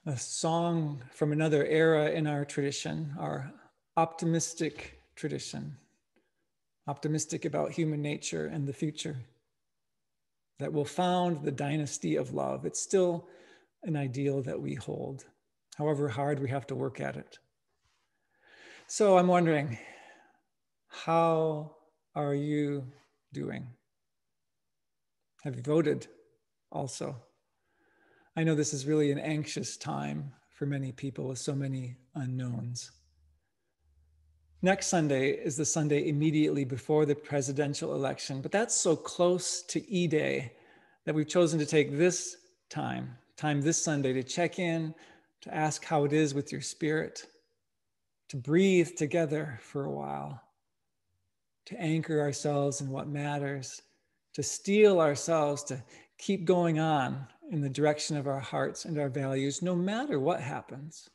a song from another era in our tradition, our optimistic tradition, optimistic about human nature and the future, that will found the dynasty of love. It's still an ideal that we hold, however hard we have to work at it. So I'm wondering, how are you doing? Have you voted also? I know this is really an anxious time for many people with so many unknowns. Next Sunday is the Sunday immediately before the presidential election, but that's so close to E-Day that we've chosen to take this time this Sunday to check in, to ask how it is with your spirit, to breathe together for a while, to anchor ourselves in what matters, to steel ourselves to keep going on in the direction of our hearts and our values, no matter what happens.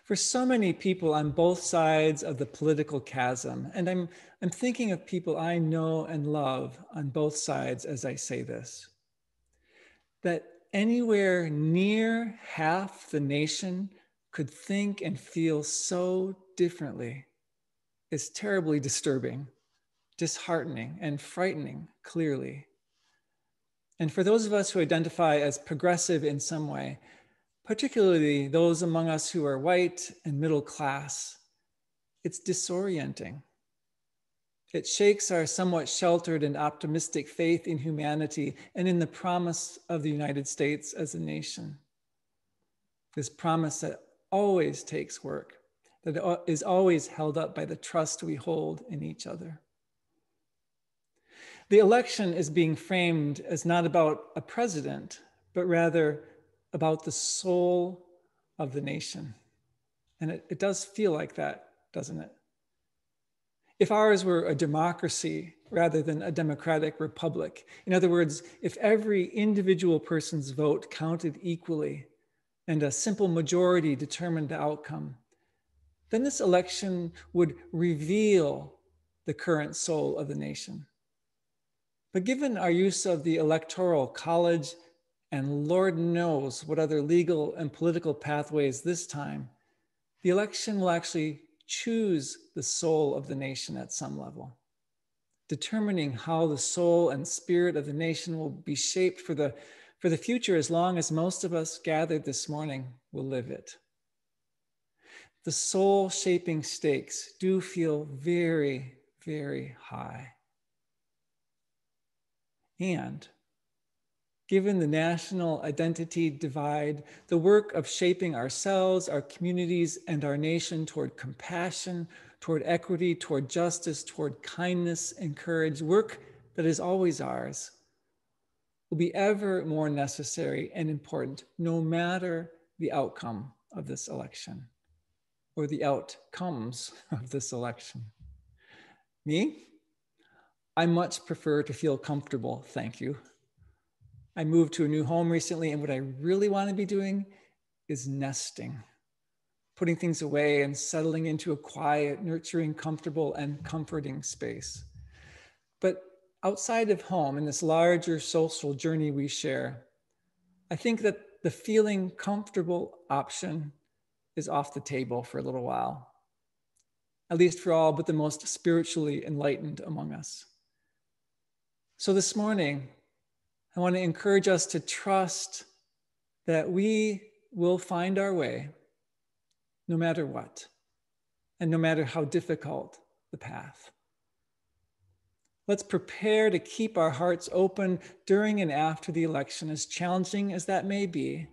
For so many people on both sides of the political chasm, and I'm thinking of people I know and love on both sides as I say this, that anywhere near half the nation could think and feel so differently is terribly disturbing, disheartening, and frightening, clearly. And for those of us who identify as progressive in some way, particularly those among us who are white and middle class, it's disorienting. It shakes our somewhat sheltered and optimistic faith in humanity and in the promise of the United States as a nation. This promise that always takes work, that is always held up by the trust we hold in each other. The election is being framed as not about a president, but rather about the soul of the nation. And it does feel like that, doesn't it? If ours were a democracy rather than a democratic republic, in other words, if every individual person's vote counted equally and a simple majority determined the outcome, then this election would reveal the current soul of the nation. But given our use of the Electoral College, and Lord knows what other legal and political pathways this time, the election will actually choose the soul of the nation at some level, determining how the soul and spirit of the nation will be shaped for the future as long as most of us gathered this morning will live it. The soul-shaping stakes do feel very, very high. And given the national identity divide, the work of shaping ourselves, our communities, and our nation toward compassion, toward equity, toward justice, toward kindness and courage, work that is always ours, will be ever more necessary and important, no matter the outcome of this election or the outcomes of this election. Me? I much prefer to feel comfortable, thank you. I moved to a new home recently, and what I really want to be doing is nesting, putting things away and settling into a quiet, nurturing, comfortable, and comforting space. But outside of home, in this larger social journey we share, I think that the feeling comfortable option is off the table for a little while, at least for all but the most spiritually enlightened among us. So this morning, I want to encourage us to trust that we will find our way no matter what, and no matter how difficult the path. Let's prepare to keep our hearts open during and after the election, as challenging as that may be.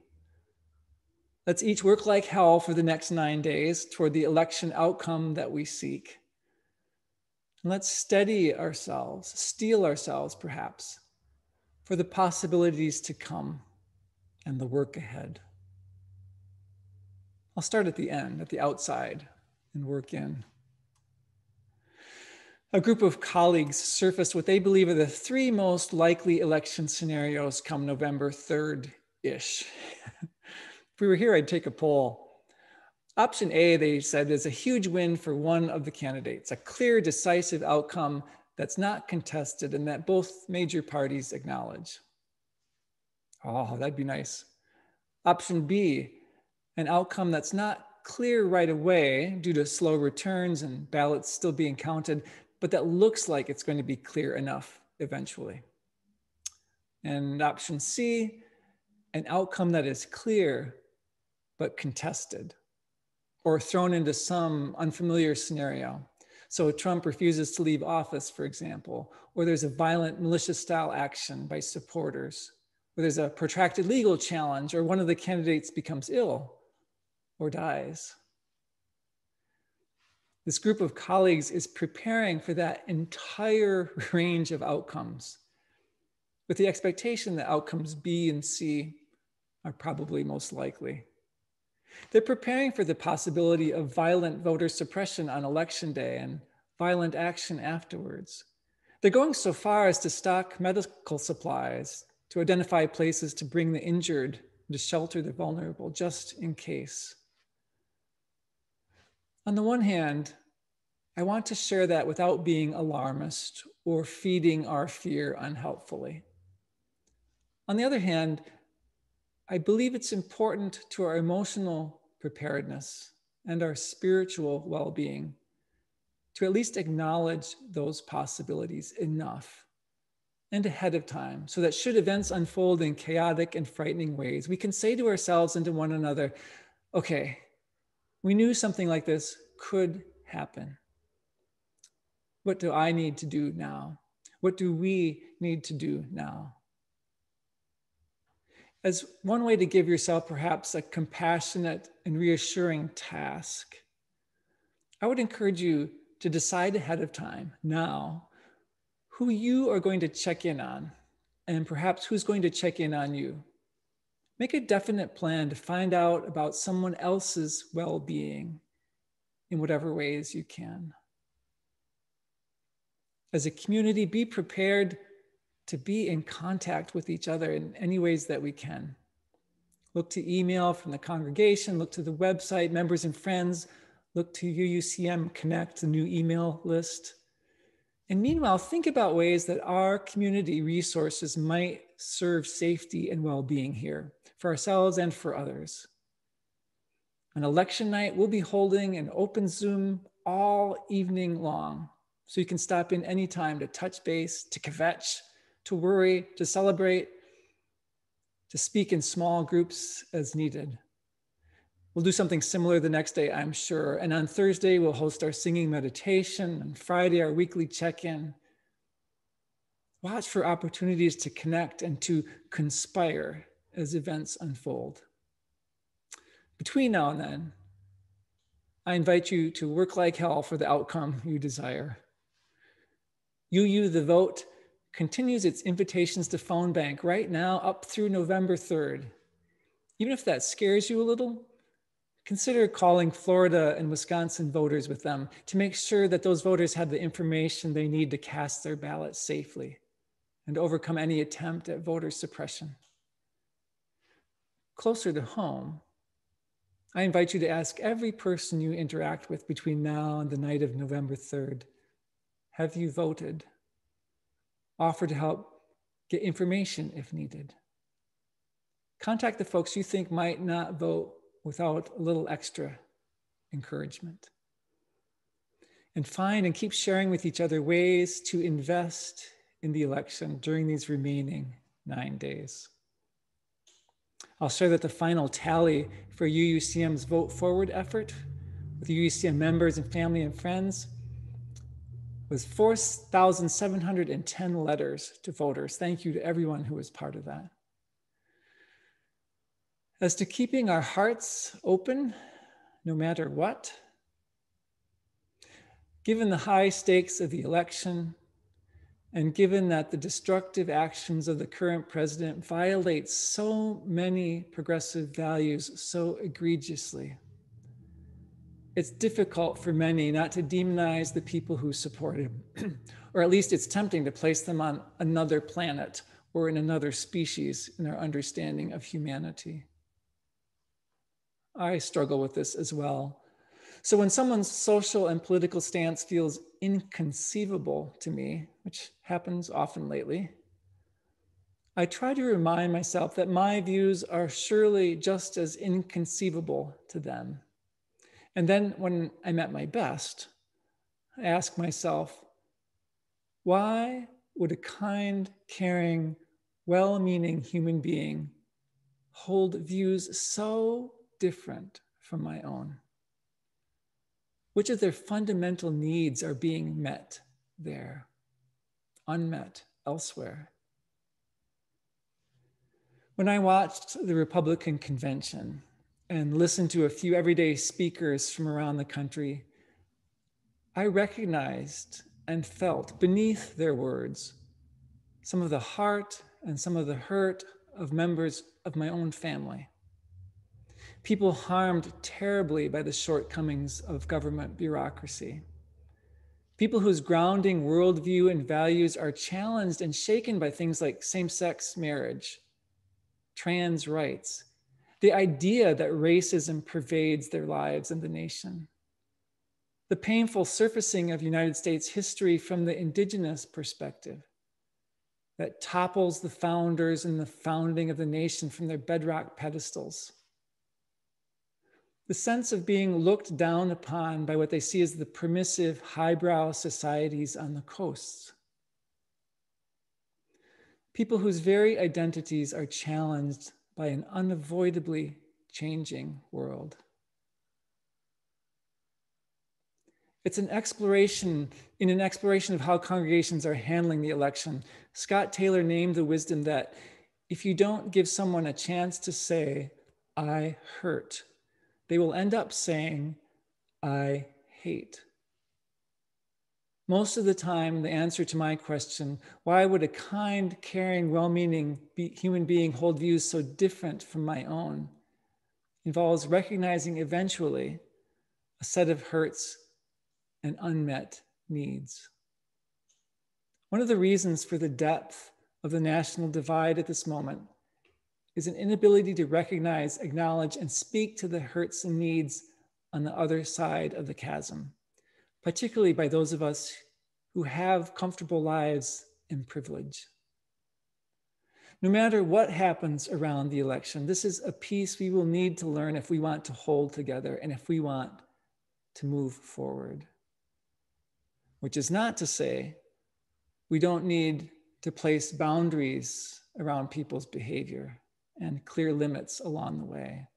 Let's each work like hell for the next 9 days toward the election outcome that we seek. And let's steady ourselves, steel ourselves perhaps, for the possibilities to come and the work ahead. I'll start at the end, at the outside, and work in. A group of colleagues surfaced what they believe are the 3 most likely election scenarios come November 3rd-ish. If we were here, I'd take a poll. Option A, they said, is a huge win for one of the candidates, a clear, decisive outcome that's not contested and that both major parties acknowledge. Oh, that'd be nice. Option B, an outcome that's not clear right away due to slow returns and ballots still being counted, but that looks like it's going to be clear enough eventually. And option C, an outcome that is clear but contested or thrown into some unfamiliar scenario. So Trump refuses to leave office, for example, or there's a violent militia-style action by supporters, or there's a protracted legal challenge, or one of the candidates becomes ill or dies. This group of colleagues is preparing for that entire range of outcomes with the expectation that outcomes B and C are probably most likely. They're preparing for the possibility of violent voter suppression on election day and violent action afterwards. They're going so far as to stock medical supplies, to identify places to bring the injured, to shelter the vulnerable, just in case. On the one hand, I want to share that without being alarmist or feeding our fear unhelpfully. On the other hand, I believe it's important to our emotional preparedness and our spiritual well-being to at least acknowledge those possibilities enough and ahead of time, so that should events unfold in chaotic and frightening ways, we can say to ourselves and to one another, okay, we knew something like this could happen. What do I need to do now? What do we need to do now? As one way to give yourself perhaps a compassionate and reassuring task, I would encourage you to decide ahead of time, now, who you are going to check in on, and perhaps who's going to check in on you. Make a definite plan to find out about someone else's well-being in whatever ways you can. As a community, be prepared to be in contact with each other in any ways that we can. Look to email from the congregation, look to the website, members and friends, look to UUCM Connect, the new email list. And meanwhile, think about ways that our community resources might serve safety and well-being here for ourselves and for others. On election night, we'll be holding an open Zoom all evening long, so you can stop in anytime to touch base, to kvetch, to worry, to celebrate, to speak in small groups as needed. We'll do something similar the next day, I'm sure. And on Thursday, we'll host our singing meditation. On Friday, our weekly check-in. Watch for opportunities to connect and to conspire as events unfold. Between now and then, I invite you to work like hell for the outcome you desire. UU the Vote continues its invitations to phone bank right now up through November 3rd. Even if that scares you a little, consider calling Florida and Wisconsin voters with them to make sure that those voters have the information they need to cast their ballot safely and overcome any attempt at voter suppression. Closer to home, I invite you to ask every person you interact with between now and the night of November 3rd, have you voted? Offer to help get information if needed. Contact the folks you think might not vote without a little extra encouragement. And find and keep sharing with each other ways to invest in the election during these remaining 9 days. I'll share that the final tally for UUCM's Vote Forward effort with UUCM members and family and friends was 4,710 letters to voters. Thank you to everyone who was part of that. As to keeping our hearts open, no matter what, given the high stakes of the election, and given that the destructive actions of the current president violate so many progressive values so egregiously, it's difficult for many not to demonize the people who support him, or at least it's tempting to place them on another planet or in another species in our understanding of humanity. I struggle with this as well. So when someone's social and political stance feels inconceivable to me, which happens often lately, I try to remind myself that my views are surely just as inconceivable to them. And then when I'm at my best, I ask myself, why would a kind, caring, well-meaning human being hold views so different from my own? Which of their fundamental needs are being met there, unmet elsewhere? When I watched the Republican convention and listened to a few everyday speakers from around the country, I recognized and felt beneath their words some of the heart and some of the hurt of members of my own family. People harmed terribly by the shortcomings of government bureaucracy. People whose grounding worldview and values are challenged and shaken by things like same-sex marriage, trans rights, the idea that racism pervades their lives and the nation, the painful surfacing of United States history from the indigenous perspective that topples the founders and the founding of the nation from their bedrock pedestals, the sense of being looked down upon by what they see as the permissive, highbrow societies on the coasts. People whose very identities are challenged by an unavoidably changing world. It's an exploration of how congregations are handling the election. Scott Taylor named the wisdom that if you don't give someone a chance to say, I hurt, they will end up saying, I hate. Most of the time, the answer to my question, why would a kind, caring, well-meaning human being hold views so different from my own, involves recognizing eventually a set of hurts and unmet needs. One of the reasons for the depth of the national divide at this moment is an inability to recognize, acknowledge, and speak to the hurts and needs on the other side of the chasm, particularly by those of us who have comfortable lives and privilege. No matter what happens around the election, this is a piece we will need to learn if we want to hold together and if we want to move forward. Which is not to say we don't need to place boundaries around people's behavior and clear limits along the way,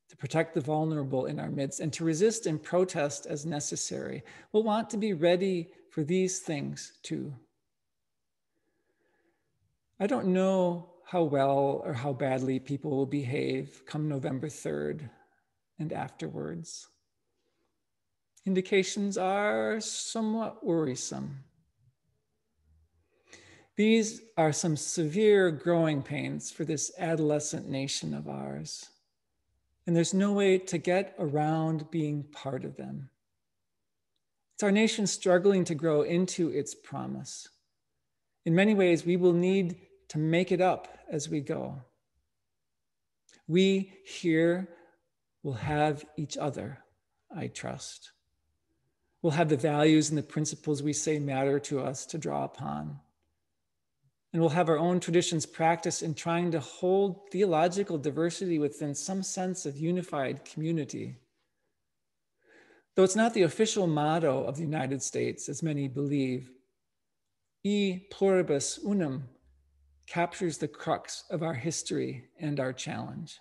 to protect the vulnerable in our midst and to resist and protest as necessary. We'll want to be ready for these things too. I don't know how well or how badly people will behave come November 3rd and afterwards. Indications are somewhat worrisome. These are some severe growing pains for this adolescent nation of ours, and there's no way to get around being part of them. It's our nation struggling to grow into its promise. In many ways, we will need to make it up as we go. We here will have each other, I trust. We'll have the values and the principles we say matter to us to draw upon. And we'll have our own traditions practiced in trying to hold theological diversity within some sense of unified community. Though it's not the official motto of the United States, as many believe, Pluribus Unum captures the crux of our history and our challenge.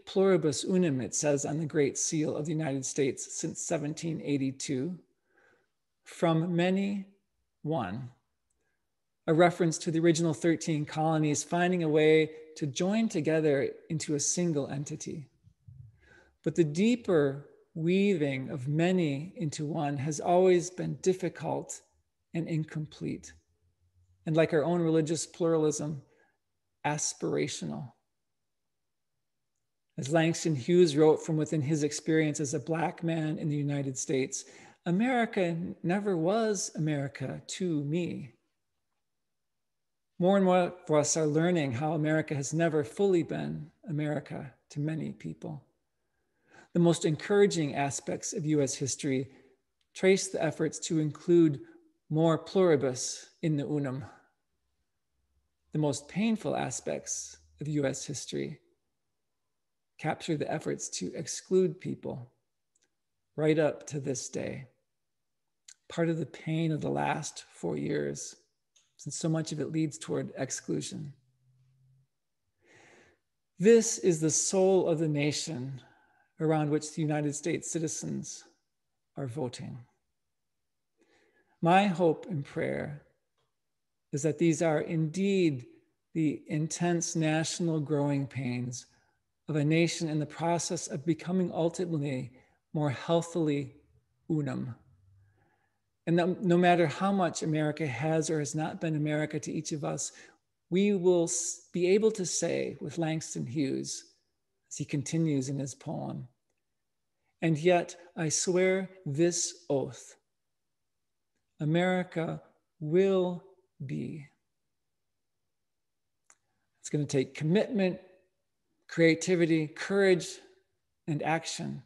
Pluribus Unum, it says on the Great Seal of the United States since 1782, from many, one. A reference to the original 13 colonies finding a way to join together into a single entity. But the deeper weaving of many into one has always been difficult and incomplete. And like our own religious pluralism, aspirational. As Langston Hughes wrote from within his experience as a Black man in the United States, America never was America to me. More and more of us are learning how America has never fully been America to many people. The most encouraging aspects of US history trace the efforts to include more pluribus in the unum, the most painful aspects of US history capture the efforts to exclude people right up to this day. Part of the pain of the last 4 years, since so much of it leads toward exclusion. This is the soul of the nation around which the United States citizens are voting. My hope and prayer is that these are indeed the intense national growing pains of a nation in the process of becoming ultimately more healthily unum. And that no matter how much America has or has not been America to each of us, we will be able to say with Langston Hughes, as he continues in his poem, "And yet I swear this oath, America will be." It's going to take commitment, creativity, courage, and action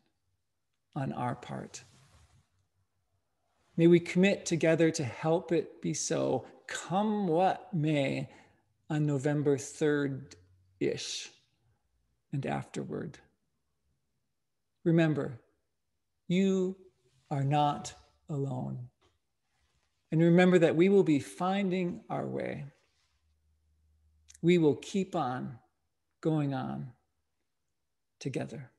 on our part. May we commit together to help it be so, come what may, on November 3rd-ish and afterward. Remember, you are not alone. And remember that we will be finding our way. We will keep on going on together.